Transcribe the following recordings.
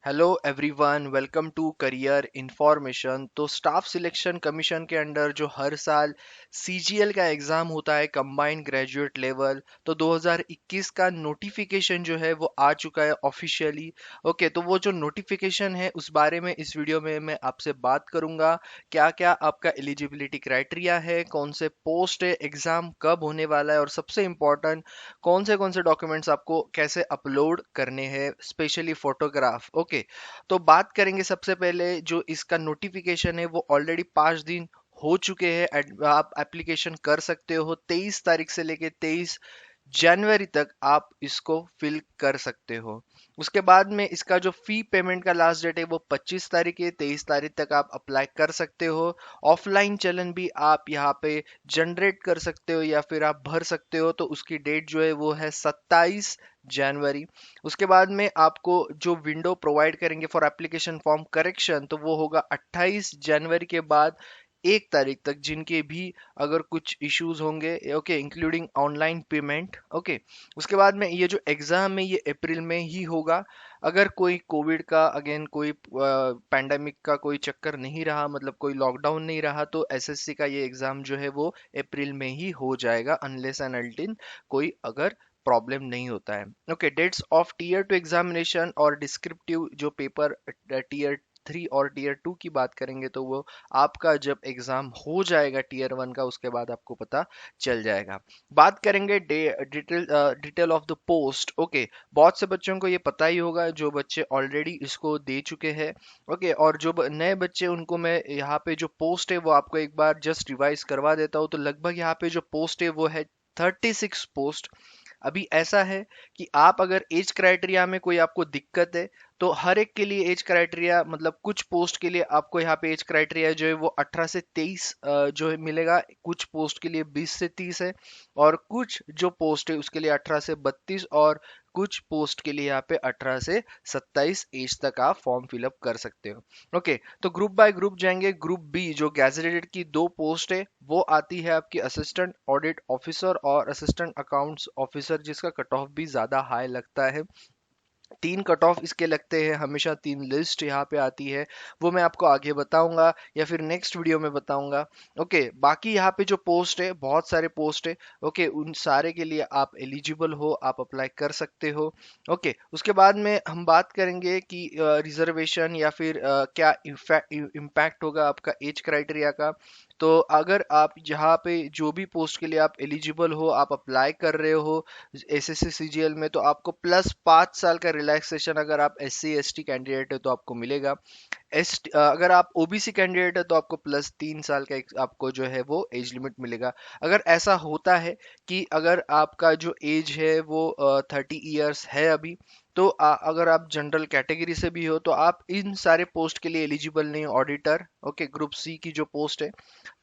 Hello everyone, welcome to career information. तो staff selection commission के under जो हर साल सीजीएल का एग्ज़ाम होता है, कंबाइंड ग्रेजुएट लेवल, तो 2021 का नोटिफिकेशन जो है वो आ चुका है ऑफिशियली। ओके, तो वो जो नोटिफिकेशन है उस बारे में इस वीडियो में मैं आपसे बात करूंगा। क्या क्या आपका एलिजिबिलिटी क्राइटेरिया है, कौन से पोस्ट है, एग्ज़ाम कब होने वाला है, और सबसे इम्पोर्टेंट कौन से डॉक्यूमेंट्स आपको कैसे अपलोड करने हैं, स्पेशली फोटोग्राफ। ओके, तो बात करेंगे सबसे पहले जो इसका नोटिफिकेशन है वो ऑलरेडी 5 दिन हो चुके हैं। आप एप्लीकेशन कर सकते हो 23 तारीख से लेके 23 जनवरी तक आप इसको फिल कर सकते हो। उसके बाद में इसका जो फी पेमेंट का लास्ट डेट है वो 25 तारीख है। 23 तारीख तक आप अप्लाई कर सकते हो। ऑफलाइन चलन भी आप यहाँ पे जनरेट कर सकते हो या फिर आप भर सकते हो, तो उसकी डेट जो है वो है 27 जनवरी। उसके बाद में आपको जो विंडो प्रोवाइड करेंगे फॉर एप्लीकेशन फॉर्म करेक्शन, तो वो होगा 28 जनवरी के बाद 1 तारीख तक, जिनके भी अगर कुछ इश्यूज होंगे, okay, including online payment. Okay, उसके बाद में ये जो एग्जाम है ये अप्रैल में ही होगा। अगर कोई कोविड का अगेन कोई पैंडेमिक का कोई चक्कर नहीं रहा, मतलब कोई लॉकडाउन नहीं रहा, तो एसएससी का ये एग्जाम जो है वो अप्रैल में ही हो जाएगा, अनलेस एंड अनटिल कोई अगर प्रॉब्लम नहीं होता है। Okay, dates of tier two examination और डिस्क्रिप्टिव जो पेपर टीयर 3 और टीयर 2 की बात करेंगे, तो वो आपका जब एग्जाम हो जाएगा टीयर 1 का, उसके बाद आपको पता चल जाएगा। बात करेंगे detail of the post. Okay, बहुत से बच्चों को ये पता ही होगा, जो बच्चे ऑलरेडी इसको दे चुके हैं। ओके, और जो नए बच्चे, उनको मैं यहाँ पे जो पोस्ट है वो आपको एक बार जस्ट रिवाइज करवा देता हूँ। तो लगभग यहाँ पे जो पोस्ट है वो है 36 पोस्ट। अभी ऐसा है कि आप अगर एज क्राइटेरिया में कोई आपको दिक्कत है, तो हर एक के लिए एज क्राइटेरिया, मतलब कुछ पोस्ट के लिए आपको यहाँ पे एज क्राइटेरिया जो है वो 18 से 23 जो है मिलेगा। कुछ पोस्ट के लिए 20 से 30 है, और कुछ जो पोस्ट है उसके लिए 18 से 32, और कुछ पोस्ट के लिए यहाँ पे 18 से 27 एज तक आप फॉर्म फिलअप कर सकते हो। ओके, तो ग्रुप बाय ग्रुप जाएंगे। ग्रुप बी जो गैजेटेड की 2 पोस्ट है वो आती है आपकी असिस्टेंट ऑडिट ऑफिसर और असिस्टेंट अकाउंट्स ऑफिसर, जिसका कट ऑफ भी ज़्यादा हाई लगता है। 3 कट ऑफ इसके लगते हैं हमेशा, 3 लिस्ट यहाँ पे आती है। वो मैं आपको आगे बताऊंगा या फिर नेक्स्ट वीडियो में बताऊंगा। ओके, बाकी यहाँ पे जो पोस्ट है, बहुत सारे पोस्ट है। ओके, उन सारे के लिए आप एलिजिबल हो, आप अप्लाई कर सकते हो। ओके, उसके बाद में हम बात करेंगे कि रिजर्वेशन या फिर क्या इम्पैक्ट होगा आपका एज क्राइटेरिया का। तो अगर आप यहाँ पे जो भी पोस्ट के लिए आप एलिजिबल हो, आप अप्लाई कर रहे हो एसएससी सीजीएल में, तो आपको +5 साल का रिलैक्सेशन, अगर आप SC ST कैंडिडेट है तो आपको मिलेगा। अगर आप ओबीसी कैंडिडेट है तो आपको +3 साल का आपको जो है वो एज लिमिट मिलेगा। अगर ऐसा होता है कि अगर आपका जो एज है वो 30 ईयर्स है अभी, तो अगर आप जनरल कैटेगरी से भी हो तो आप इन सारे पोस्ट के लिए एलिजिबल नहीं हो। ऑडिटर, ओके, ग्रुप सी की जो पोस्ट है,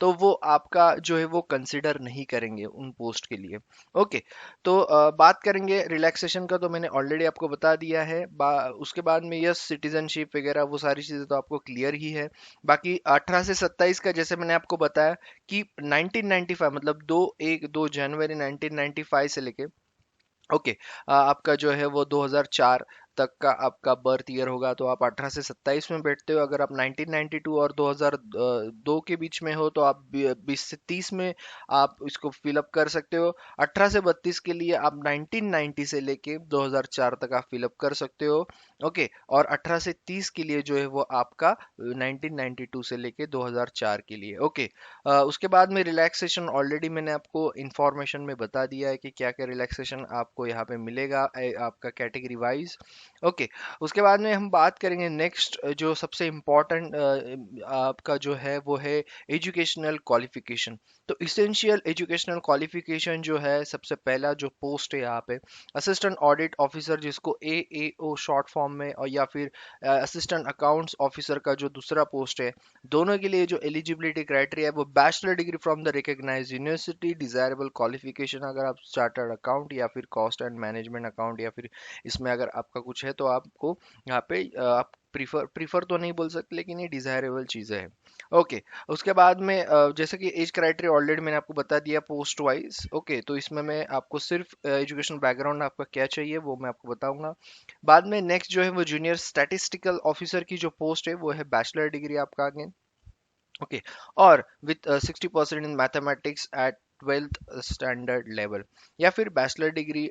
तो वो आपका जो है वो कंसिडर नहीं करेंगे उन पोस्ट के लिए। ओके, तो बात करेंगे रिलैक्सेशन का, तो मैंने ऑलरेडी आपको बता दिया है। उसके बाद में यस सिटीजनशिप वगैरह वो सारी चीज़ें तो आपको क्लियर ही है। बाकी 18 से 27 का, जैसे मैंने आपको बताया कि 1995, मतलब 2 जनवरी 1995 से लेके, ओके, आपका जो है वो 2004 तक का आपका बर्थ ईयर होगा, तो आप 18 से 27 में बैठते हो। अगर आप 1992 और 2002 के बीच में हो तो आप 20 से 30 में आप इसको फिलअप कर सकते हो। 18 से 32 के लिए आप 1990 से लेके 2004 तक आप फिलअप कर सकते हो। ओके, और 18 से 30 के लिए जो है वो आपका 1992 से लेके 2004 के लिए। ओके, उसके बाद में रिलैक्सेशन ऑलरेडी मैंने आपको इंफॉर्मेशन में बता दिया है कि क्या क्या रिलैक्सेशन आपको यहाँ पे मिलेगा आपका कैटेगरी वाइज। ओके, उसके बाद में हम बात करेंगे नेक्स्ट, जो सबसे इम्पोर्टेंट आपका जो है वो है एजुकेशनल क्वालिफिकेशन। तो इसेंशियल एजुकेशनल क्वालिफिकेशन जो है, सबसे पहला जो पोस्ट है यहाँ पे असिस्टेंट ऑडिट ऑफिसर, जिसको AAO शॉर्ट फॉर्म में, और या फिर असिस्टेंट अकाउंट्स ऑफिसर का जो दूसरा पोस्ट है, दोनों के लिए जो एलिजिबिलिटी क्राइटेरिया है वो bachelor degree from the recognised university, desirable qualification अगर आप चार्टर्ड अकाउंट या फिर कॉस्ट एंड मैनेजमेंट अकाउंट, या फिर इसमें अगर आपका कुछ है तो आपको यहाँ पे आप प्रीफर प्रीफर तो नहीं बोल सकते, लेकिन ये डिजायरेबल चीज़ें हैं। ओके, उसके बाद में जैसे कि एज क्राइटेरिया ऑलरेडी मैंने आपको बता दिया पोस्ट वाइज। ओके, तो इसमें मैं आपको सिर्फ एजुकेशन बैकग्राउंड आपका क्या चाहिए वो मैं आपको बताऊंगा। बाद में नेक्स्ट जो है वो जूनियर स्टैटिस्टिकल ऑफिसर की जो पोस्ट है वो है बैचलर डिग्री आपका आगे। Okay, or with 60% in mathematics at 12th standard level, या फिर bachelor degree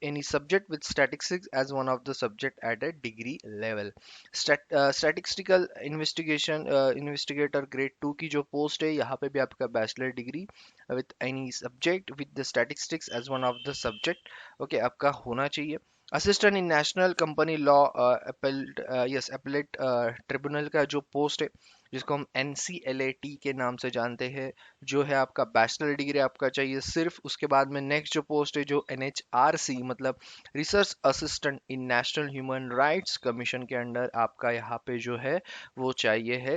any subject with statistics as one of the subject at a degree level. Statistical investigator grade 2 की जो पोस्ट है यहाँ पे भी आपका bachelor degree with any subject with the statistics as one of the subject okay आपका होना चाहिए। Assistant in National Company Law Appellate Tribunal का जो पोस्ट है जिसको हम NCLAT के नाम से जानते हैं, जो है आपका बैचलर डिग्री आपका चाहिए सिर्फ। उसके बाद में नेक्स्ट जो पोस्ट है जो NHRC मतलब research assistant in national human rights commission के अंडर आपका यहाँ पे जो है वो चाहिए है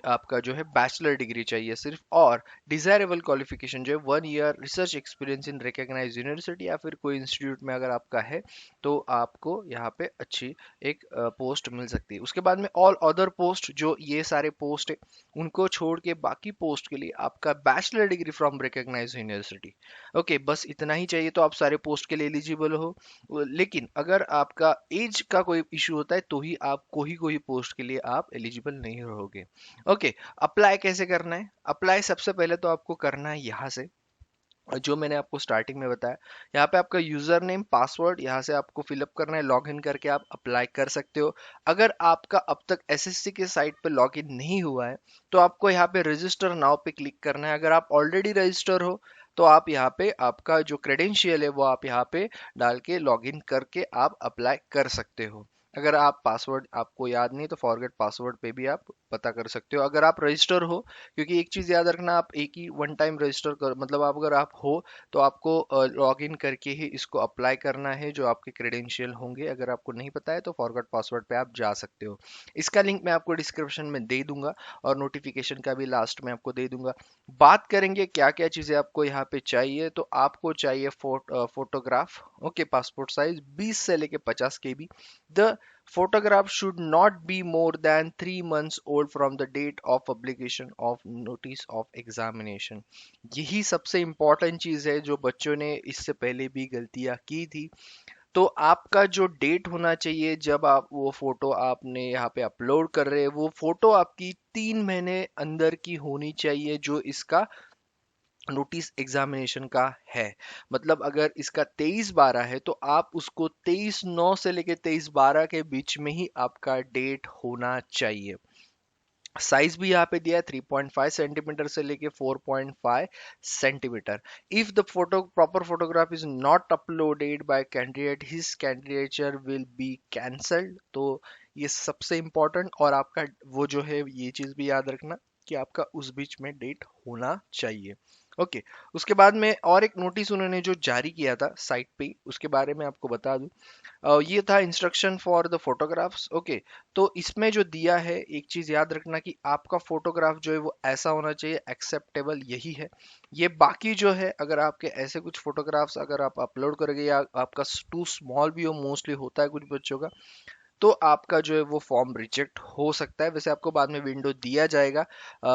आपका जो है बैचलर डिग्री चाहिए सिर्फ। और डिजायरेबल क्वालिफिकेशन जो है 1 year research experience in recognised university या फिर कोई इंस्टीट्यूट में अगर आपका है तो आपको यहाँ पे अच्छी एक पोस्ट मिल सकती है। उसके बाद में ऑल अदर पोस्ट जो ये सारे पोस्ट है उनको छोड़ के बाकी पोस्ट के लिए आपका bachelor degree from recognised university. Okay, बस इतना ही चाहिए तो आप सारे पोस्ट के लिए एलिजिबल हो। लेकिन अगर आपका एज का कोई इशू होता है तो ही आप कोई पोस्ट के लिए आप एलिजिबल नहीं रहोगे। ओके, अप्लाई कैसे करना है? अप्लाई सबसे पहले तो आपको करना है यहाँ से, जो मैंने आपको स्टार्टिंग में बताया। यहाँ पे आपका यूजर नेम पासवर्ड यहाँ से आपको फिलअप करना है, लॉगिन करके आप अप्लाई कर सकते हो। अगर आपका अब तक एसएससी के साइट पे लॉगिन नहीं हुआ है तो आपको यहाँ पे रजिस्टर नाउ पे क्लिक करना है। अगर आप ऑलरेडी रजिस्टर हो तो आप यहाँ पे आपका जो क्रेडेंशियल है वो आप यहाँ पे डाल के लॉगिन करके आप अप्लाई कर सकते हो। अगर आप पासवर्ड आपको याद नहीं तो फॉरगेट पासवर्ड पे भी आप पता कर सकते हो अगर आप रजिस्टर हो। क्योंकि एक चीज याद रखना, आप एक ही वन टाइम रजिस्टर कर मतलब आप अगर आप हो तो आपको लॉग इन करके ही इसको अप्लाई करना है जो आपके क्रेडेंशियल होंगे। अगर आपको नहीं पता है तो फॉरगॉट पासवर्ड पे आप जा सकते हो। इसका लिंक मैं आपको डिस्क्रिप्शन में दे दूंगा और नोटिफिकेशन का भी लास्ट में आपको दे दूंगा। बात करेंगे क्या क्या चीजें आपको यहाँ पे चाहिए, तो आपको चाहिए फोटोग्राफ। ओके, पासपोर्ट साइज 20 से लेके 50 KB। The photograph should not be more than 3 months old from the date of publication of notice of examination। यही सबसे इम्पोर्टेंट चीज है जो बच्चों ने इससे पहले भी गलतियां की थी। तो आपका जो डेट होना चाहिए जब आप वो फोटो आपने यहाँ पे अपलोड कर रहे हैं वो फोटो आपकी 3 महीने अंदर की होनी चाहिए जो इसका नोटिस एग्जामिनेशन का है। मतलब अगर इसका 23/12 है तो आप उसको 23/9 से लेके 23/12 के बीच में ही आपका डेट होना चाहिए। साइज भी यहाँ पे दिया है 3.5 सेंटीमीटर से लेके 4.5 centimetre. If the photo proper photograph is not uploaded bye candidate his candidature will be cancelled. तो ये सबसे इंपॉर्टेंट, और आपका वो जो है ये चीज भी याद रखना कि आपका उस बीच में डेट होना चाहिए। ओके, उसके बाद में और एक नोटिस उन्होंने जो जारी किया था साइट पे उसके बारे में आपको बता दूं। ये था instruction for the photographs. Okay, तो इसमें जो दिया है एक चीज याद रखना कि आपका फोटोग्राफ जो है वो ऐसा होना चाहिए एक्सेप्टेबल, यही है। ये बाकी जो है अगर आपके ऐसे कुछ फोटोग्राफ्स अगर आप अपलोड करोगे या आपका टू स्मॉल भी हो, मोस्टली होता है कुछ बच्चों का, तो आपका जो है वो फॉर्म रिजेक्ट हो सकता है। वैसे आपको बाद में विंडो दिया जाएगा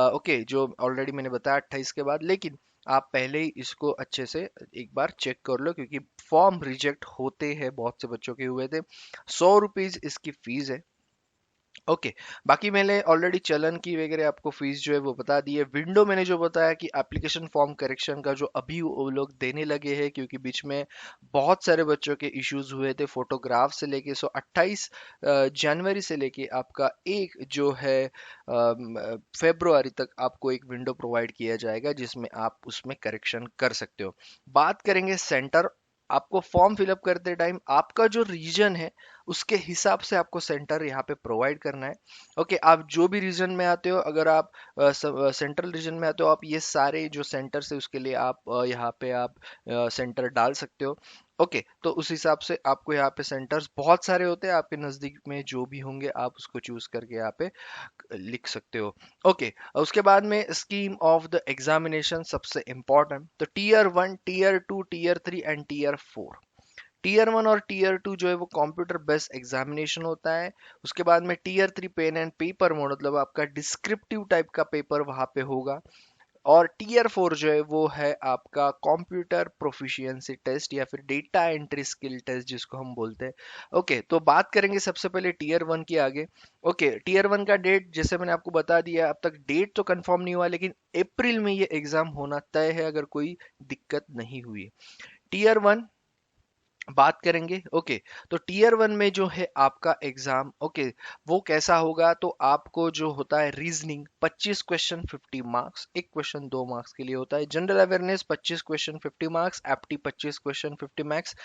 ओके, जो ऑलरेडी मैंने बताया 28 के बाद, लेकिन आप पहले ही इसको अच्छे से एक बार चेक कर लो क्योंकि फॉर्म रिजेक्ट होते हैं, बहुत से बच्चों के हुए थे। 100 रुपीज इसकी फीस है। ओके, बाकी मैंने ऑलरेडी चलन की वगैरह आपको फीस जो है वो बता दी है। विंडो मैंने जो बताया कि एप्लीकेशन फॉर्म करेक्शन का जो अभी वो लोग देने लगे हैं क्योंकि बीच में बहुत सारे बच्चों के इश्यूज हुए थे फोटोग्राफ से लेके। 28 जनवरी से लेके आपका एक जो है फेब्रुआरी तक आपको एक विंडो प्रोवाइड किया जाएगा जिसमें आप उसमें करेक्शन कर सकते हो। बात करेंगे सेंटर। आपको फॉर्म फिलअप करते टाइम आपका जो रीजन है उसके हिसाब से आपको सेंटर यहाँ पे प्रोवाइड करना है। ओके, आप जो भी रीजन में आते हो, अगर आप सेंट्रल रीजन में आते हो आप ये सारे जो सेंटर्स है उसके लिए आप यहाँ पे आप सेंटर डाल सकते हो। ओके, तो उस हिसाब से आपको यहाँ पे सेंटर्स बहुत सारे होते हैं, आपके नज़दीक में जो भी होंगे आप उसको चूज करके यहाँ पे लिख सकते हो। ओके, उसके बाद में स्कीम ऑफ द एग्जामिनेशन सबसे इंपॉर्टेंट। तो tier 1, tier 2, tier 3 and tier 4। Tier one और टीयर टू जो है वो कंप्यूटर बेस्ड एग्जामिनेशन होता है। उसके बाद में tier three pen and paper mode, मतलब आपका डिस्क्रिप्टिव टाइप का पेपर वहां पे होगा। और टीयर फोर जो है वो है आपका कंप्यूटर प्रोफिशिएंसी टेस्ट या फिर डेटा एंट्री स्किल टेस्ट जिसको हम बोलते हैं। ओके, तो बात करेंगे सबसे पहले टीयर वन की आगे। ओके, टीयर वन का डेट जैसे मैंने आपको बता दिया, अब तक डेट तो कंफर्म नहीं हुआ, लेकिन अप्रैल में ये एग्जाम होना तय है अगर कोई दिक्कत नहीं हुई। टीयर वन बात करेंगे। ओके, तो टीयर वन में जो है आपका एग्जाम, ओके, वो कैसा होगा, तो आपको जो होता है रीजनिंग 25 क्वेश्चन 50 मार्क्स, एक क्वेश्चन 2 मार्क्स के लिए होता है। जनरल अवेयरनेस 25 क्वेश्चन 50 मार्क्स, एप्टी 25 question 50 marks,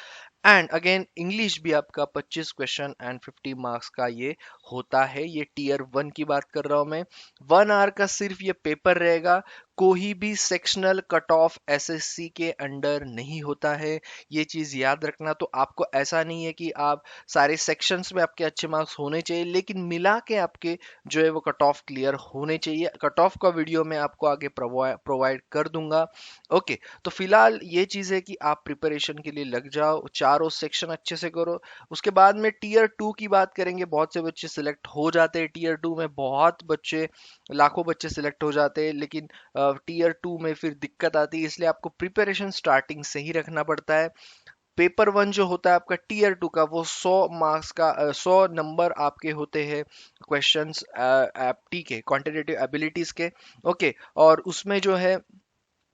and again English भी आपका 25 क्वेश्चन एंड 50 मार्क्स का ये होता है। ये टीयर वन की बात कर रहा हूं मैं। 1 आवर का सिर्फ ये पेपर रहेगा। कोई भी सेक्शनल कट ऑफ एसएससी के अंडर नहीं होता है, ये चीज याद रखना। तो आपको ऐसा नहीं है कि आप सारे सेक्शंस में आपके अच्छे मार्क्स होने चाहिए, लेकिन मिला के आपके जो है वो कट ऑफ क्लियर होने चाहिए। कट ऑफ का वीडियो मैं आपको आगे प्रोवाइड कर दूंगा। ओके, तो फिलहाल ये चीज है कि आप प्रिपरेशन के लिए लग जाओ, चारों सेक्शन अच्छे से करो। उसके बाद में टीयर टू की बात करेंगे। बहुत से बच्चे सिलेक्ट हो जाते हैं टीयर टू में, बहुत बच्चे, लाखों बच्चे सिलेक्ट हो जाते हैं, लेकिन टीयर टू में फिर दिक्कत आती है, इसलिए आपको प्रिपरेशन स्टार्टिंग से ही रखना पड़ता है। पेपर वन जो होता है आपका टीयर टू का, वो 100 मार्क्स का, 100 नंबर आपके होते हैं क्वेश्चंस एप्टी के, क्वांटिटेटिव एबिलिटीज के। ओके, और उसमें जो है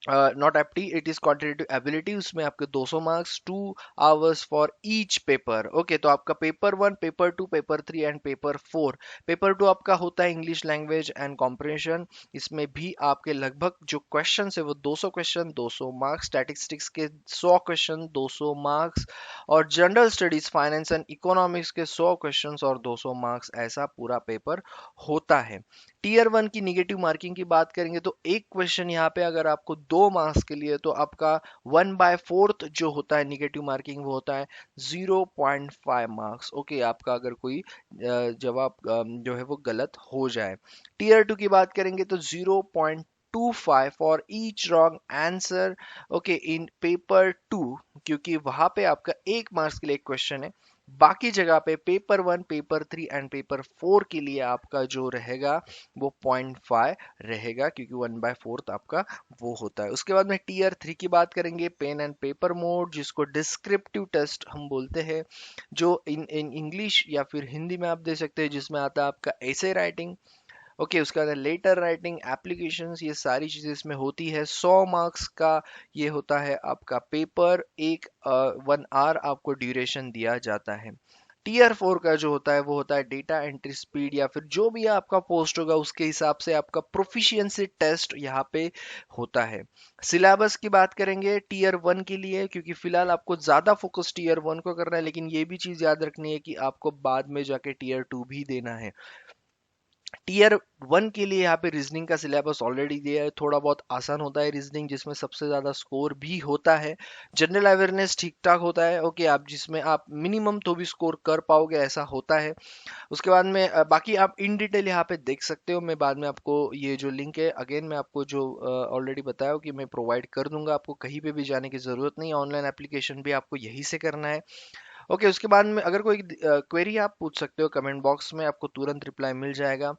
नॉट एप्टी, इट इज क्वांटिटेटिव एबिलिटी, उसमें आपके 200 marks, 2 hours for each paper. Okay, तो आपका paper one, paper two, paper three and paper four. Paper two आपका होता है इंग्लिश लैंग्वेज एंड कॉम्प्रिहेंशन। इसमें भी आपके लगभग जो क्वेश्चन है वो 200 क्वेश्चन 200 मार्क्स, स्टैटिस्टिक्स के 100 क्वेश्चन 200 मार्क्स, और general studies finance and economics के 100 क्वेश्चंस और 200 मार्क्स, ऐसा पूरा पेपर होता है। टीयर वन की निगेटिव मार्किंग की बात करेंगे तो एक क्वेश्चन यहाँ पे अगर आपको 2 मार्क्स के लिए, तो आपका 1/4 जो होता है निगेटिव मार्किंग वो होता है 0.5 मार्क्स। ओके, आपका अगर कोई जवाब जो है वो गलत हो जाए। टीयर टू की बात करेंगे तो 0.25 for each wrong answer. Okay, in paper two, क्योंकि वहां पे आपका 1 मार्क्स के लिए एक क्वेश्चन है। बाकी जगह पे paper one, paper three and paper four के लिए आपका जो रहेगा वो 0.5 रहेगा, क्योंकि 1/4 आपका वो होता है। उसके बाद में टीयर थ्री की बात करेंगे, पेन एंड पेपर मोड, जिसको डिस्क्रिप्टिव टेस्ट हम बोलते हैं, जो इन इन इंग्लिश या फिर हिंदी में आप दे सकते हैं, जिसमें आता है आपका ऐसे राइटिंग। ओके, उसके बाद लेटर राइटिंग, एप्लीकेशंस, ये सारी चीजें इसमें होती है। 100 मार्क्स का ये होता है आपका पेपर, 1 आवर आपको ड्यूरेशन दिया जाता है। टीयर फोर का जो होता है वो होता है डेटा एंट्री स्पीड, या फिर जो भी आपका पोस्ट होगा उसके हिसाब से आपका प्रोफिशिएंसी टेस्ट यहाँ पे होता है। सिलेबस की बात करेंगे टीयर वन के लिए, क्योंकि फिलहाल आपको ज्यादा फोकस टीयर वन को करना है, लेकिन ये भी चीज याद रखनी है कि आपको बाद में जाके टीयर टू भी देना है। टीयर वन के लिए यहाँ पे रीजनिंग का सिलेबस ऑलरेडी दिया है, थोड़ा बहुत आसान होता है रीजनिंग, जिसमें सबसे ज्यादा स्कोर भी होता है। जनरल अवेयरनेस ठीक ठाक होता है। ओके, आप जिसमें आप मिनिमम तो भी स्कोर कर पाओगे ऐसा होता है। उसके बाद में बाकी आप इन डिटेल यहाँ पे देख सकते हो। मैं बाद में आपको ये जो लिंक है, अगेन मैं आपको जो ऑलरेडी बताया हो कि मैं प्रोवाइड कर दूंगा, आपको कहीं पे भी जाने की जरूरत नहीं है, ऑनलाइन एप्लीकेशन भी आपको यहीं से करना है। ओके, उसके बाद में अगर कोई क्वेरी आप पूछ सकते हो कमेंट बॉक्स में, आपको तुरंत रिप्लाई मिल जाएगा।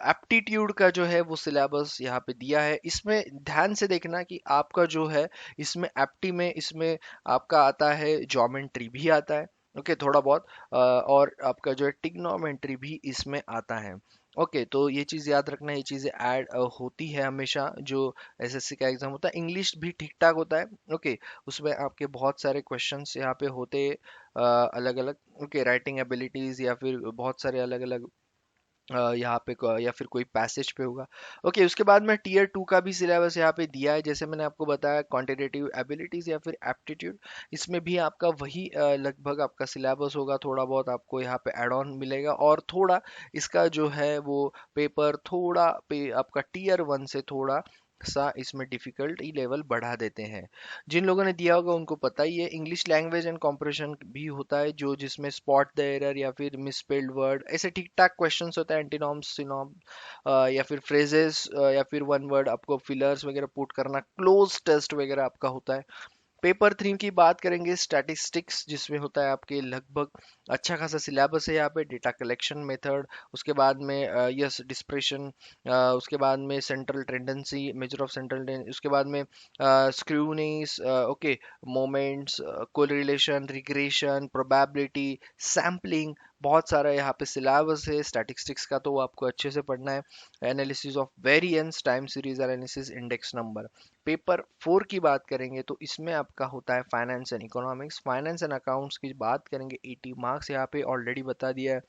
एप्टीट्यूड का जो है वो सिलेबस यहाँ पे दिया है, इसमें ध्यान से देखना कि आपका जो है इसमें एप्टी में, इसमें आपका आता है ज्योमेट्री भी आता है। ओके, थोड़ा बहुत और आपका जो है टिग्नोमेट्री भी इसमें आता है। ओके, तो ये चीज़ याद रखना, ये चीज़ें ऐड होती है हमेशा जो एसएससी का एग्जाम होता है। इंग्लिश भी ठीक ठाक होता है। ओके, उसमें आपके बहुत सारे क्वेश्चंस यहाँ पे होते अलग अलग। ओके, राइटिंग एबिलिटीज या फिर बहुत सारे अलग अलग यहाँ पे या फिर कोई पैसेज पे होगा। ओके, उसके बाद में टीयर टू का भी सिलेबस यहाँ पे दिया है, जैसे मैंने आपको बताया क्वांटिटेटिव एबिलिटीज या फिर एप्टीट्यूड, इसमें भी आपका वही लगभग आपका सिलेबस होगा। थोड़ा बहुत आपको यहाँ पे एड ऑन मिलेगा, और थोड़ा इसका जो है वो पेपर थोड़ा पे आपका टीयर वन से थोड़ा सा इसमें डिफिकल्टी लेवल बढ़ा देते हैं। जिन लोगों ने दिया होगा उनको पता ही है। इंग्लिश लैंग्वेज एंड कॉम्प्रिहेंशन भी होता है, जो जिसमें स्पॉट द एरर या फिर मिसस्पेल्ड वर्ड, ऐसे ठीक ठाक क्वेश्चंस होता है। एंटीनॉम्स, सिनॉम या फिर फ्रेजेस या फिर वन वर्ड आपको फिलर्स वगैरह पुट करना, क्लोज टेस्ट वगैरह आपका होता है। पेपर 3 की बात करेंगे, स्टैटिस्टिक्स, जिसमें होता है आपके लगभग अच्छा खासा सिलेबस है यहाँ पे, डेटा कलेक्शन मेथड, उसके बाद में यस डिस्पर्शन, उसके बाद में central tendency, measure of central, उसके बाद में skewness, okay, moments, correlation, regression, probability, sampling, बहुत सारा यहाँ पे सिलेबस है स्टैटिस्टिक्स का, तो वो आपको अच्छे से पढ़ना है। Analysis of variance, time series analysis, index number. Paper 4 की बात करेंगे तो इसमें आपका होता है finance and economics, finance and accounts की बात करेंगे, 80 मार्क्स यहाँ पे ऑलरेडी बता दिया है।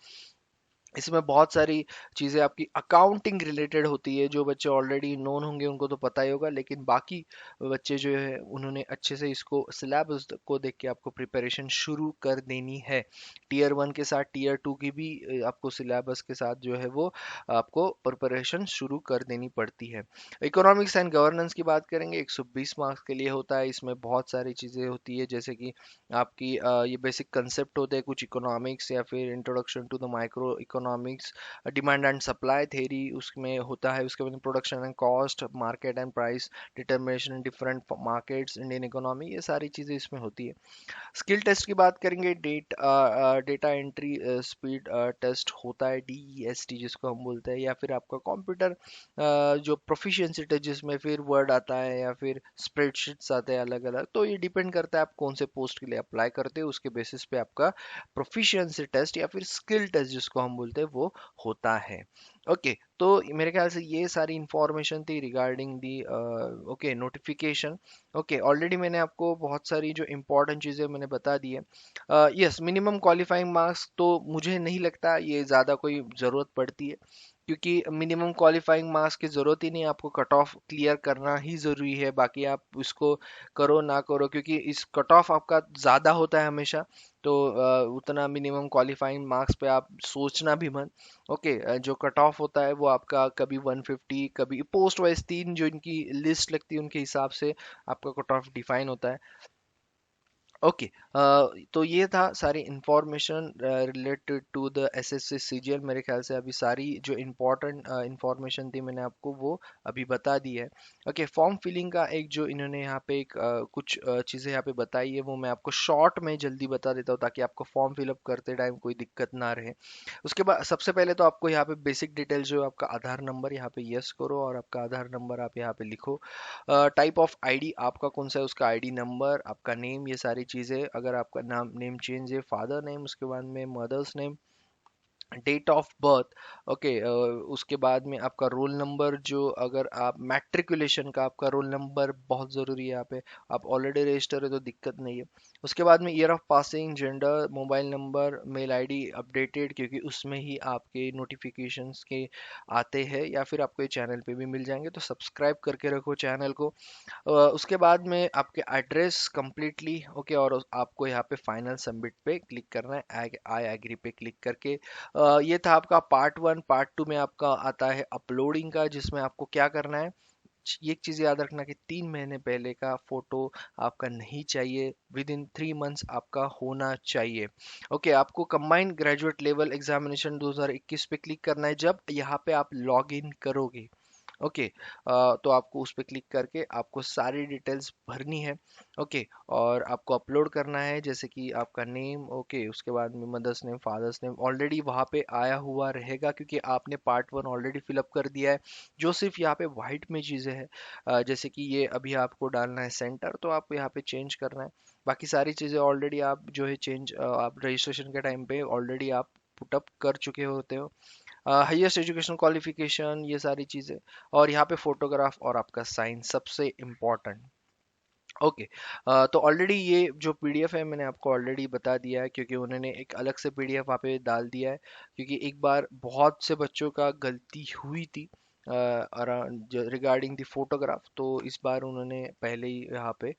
इसमें बहुत सारी चीज़ें आपकी अकाउंटिंग रिलेटेड होती है, जो बच्चे ऑलरेडी नोन होंगे उनको तो पता ही होगा, लेकिन बाकी बच्चे जो है उन्होंने अच्छे से इसको सिलेबस को देख के आपको प्रिपरेशन शुरू कर देनी है। टीयर 1 के साथ टीयर 2 की भी आपको सिलेबस के साथ जो है वो आपको प्रिपरेशन शुरू कर देनी पड़ती है। इकोनॉमिक्स एंड गवर्नेंस की बात करेंगे, 120 मार्क्स के लिए होता है। इसमें बहुत सारी चीज़ें होती है, जैसे कि आपकी ये बेसिक कंसेप्ट होते हैं कुछ इकोनॉमिक्स, या फिर introduction to the micro economics, demand and supply theory उसमें होता है। उसके बाद production and cost, market and price determination in different markets, Indian economy, ये सारी चीज़ें इसमें होती है। स्किल टेस्ट की बात करेंगे, डेटा एंट्री स्पीड टेस्ट होता है, DEST जिसको हम बोलते हैं, या फिर आपका कंप्यूटर जो प्रोफिशिएंसी टेस्ट जिसमें फिर वर्ड आता है या फिर स्प्रेडशीट्स आते हैं अलग अलग, तो ये डिपेंड करता है आप कौन से पोस्ट के लिए अप्लाई करते हो, उसके बेसिस पे आपका प्रोफिशिएंसी टेस्ट या फिर स्किल टेस्ट जिसको हम बोलते हैं वो होता है। ओके, तो मेरे ख्याल से ये सारी इंफॉर्मेशन थी regarding the okay notification. Okay, already मैंने आपको बहुत सारी जो इंपॉर्टेंट चीज़ें मैंने बता दी है। यस, मिनिमम क्वालिफाइंग मार्क्स तो मुझे नहीं लगता ये ज़्यादा कोई ज़रूरत पड़ती है, क्योंकि मिनिमम क्वालिफाइंग मार्क्स की ज़रूरत ही नहीं है, आपको कट ऑफ क्लियर करना ही ज़रूरी है, बाकी आप इसको करो ना करो, क्योंकि इस कट ऑफ आपका ज़्यादा होता है हमेशा, तो उतना मिनिमम क्वालिफाइंग मार्क्स पे आप सोचना भी मत। ओके, जो कट ऑफ होता है वो आपका कभी 150, कभी पोस्ट वाइज 3 जो इनकी लिस्ट लगती है उनके हिसाब से आपका कट ऑफ डिफाइन होता है। ओके, तो ये था सारी information related to the SSC CGL। मेरे ख्याल से अभी सारी जो इम्पोर्टेंट इंफॉर्मेशन थी मैंने आपको वो अभी बता दी है। ओके, फॉर्म फिलिंग का एक जो इन्होंने यहाँ पे एक कुछ चीज़ें यहाँ पे बताई है वो मैं आपको शॉर्ट में जल्दी बता देता हूँ, ताकि आपको फॉर्म फिलअप करते टाइम कोई दिक्कत ना रहे। उसके बाद सबसे पहले तो आपको यहाँ पे बेसिक डिटेल जो है आपका आधार नंबर यहाँ पे यस करो, और आपका आधार नंबर आप यहाँ पे लिखो। टाइप ऑफ आईडी आपका कौन सा है, उसका आईडी नंबर, आपका नेम, ये सारी चीज़ें। अगर आपका नाम नेम चेंज है, फादर नेम, उसके बाद में mother's name, date of birth. Okay, उसके बाद में आपका रोल नंबर, जो अगर आप मैट्रिकुलेशन का आपका रोल नंबर बहुत ज़रूरी है यहाँ पे, आप ऑलरेडी रजिस्टर है तो दिक्कत नहीं है। उसके बाद में year of passing, gender, mobile number, mail ID updated, क्योंकि उसमें ही आपके नोटिफिकेशंस के आते हैं, या फिर आपको ये चैनल पे भी मिल जाएंगे, तो सब्सक्राइब करके रखो चैनल को। उसके बाद में आपके एड्रेस कंप्लीटली ओके, और आपको यहाँ पे फाइनल सबमिट पे क्लिक करना है, आई एग्री पे क्लिक करके। ये था आपका पार्ट 1। पार्ट 2 में आपका आता है अपलोडिंग का, जिसमें आपको क्या करना है, ये एक चीज़ याद रखना कि 3 महीने पहले का फोटो आपका नहीं चाहिए, विद इन 3 मंथ्स आपका होना चाहिए। ओके, आपको कंबाइंड ग्रेजुएट लेवल एग्जामिनेशन 2021 पे क्लिक करना है जब यहाँ पे आप लॉग इन करोगे। ओके, तो आपको उस पर क्लिक करके आपको सारी डिटेल्स भरनी है। ओके, और आपको अपलोड करना है, जैसे कि आपका नेम, ओके, उसके बाद में mother's name, father's name already वहाँ पे आया हुआ रहेगा, क्योंकि आपने पार्ट 1 ऑलरेडी फिलअप कर दिया है। जो सिर्फ यहाँ पे वाइट में चीज़ें हैं, जैसे कि ये अभी आपको डालना है सेंटर, तो आपको यहाँ पे चेंज करना है। बाकी सारी चीज़ें ऑलरेडी आप जो है चेंज आप रजिस्ट्रेशन के टाइम पे ऑलरेडी आप पुटअप कर चुके होते हो। हाईएस्ट एजुकेशन क्वालिफिकेशन, ये सारी चीज़ें, और यहाँ पे फोटोग्राफ और आपका साइन सबसे इम्पोर्टेंट। ओके, तो ऑलरेडी ये जो पीडीएफ है मैंने आपको ऑलरेडी बता दिया है, क्योंकि उन्होंने एक अलग से पीडीएफ वहाँ पे डाल दिया है, क्योंकि एक बार बहुत से बच्चों का गलती हुई थी अराउंड रिगार्डिंग द फोटोग्राफ, तो इस बार उन्होंने पहले ही यहाँ पे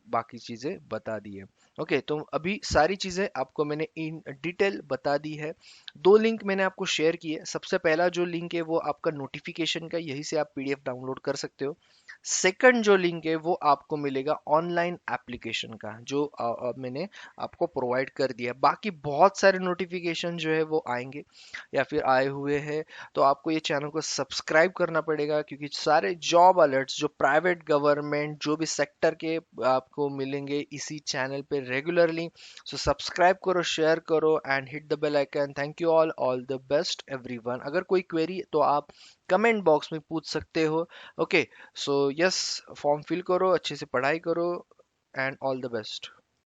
बाकी चीज़ें बता दी है। ओके, तो अभी सारी चीज़ें आपको मैंने इन डिटेल बता दी है। 2 लिंक मैंने आपको शेयर किए। सबसे पहला जो लिंक है वो आपका नोटिफिकेशन का, यही से आप पीडीएफ डाउनलोड कर सकते हो। सेकंड जो लिंक है वो आपको मिलेगा ऑनलाइन एप्लीकेशन का, जो मैंने आपको प्रोवाइड कर दिया है। बाकी बहुत सारे नोटिफिकेशन जो है वो आएंगे या फिर आए हुए हैं, तो आपको ये चैनल को सब्सक्राइब करना पड़ेगा, क्योंकि सारे जॉब अलर्ट्स जो प्राइवेट गवर्नमेंट जो भी सेक्टर के आपको मिलेंगे इसी चैनल पे रेगुलरली। सो सब्सक्राइब करो, शेयर करो and hit the bell icon. Thank you all the best everyone. अगर कोई क्वेरी तो आप कमेंट बॉक्स में पूछ सकते हो। Okay, so yes, form fill करो, अच्छे से पढ़ाई करो एंड ऑल द बेस्ट।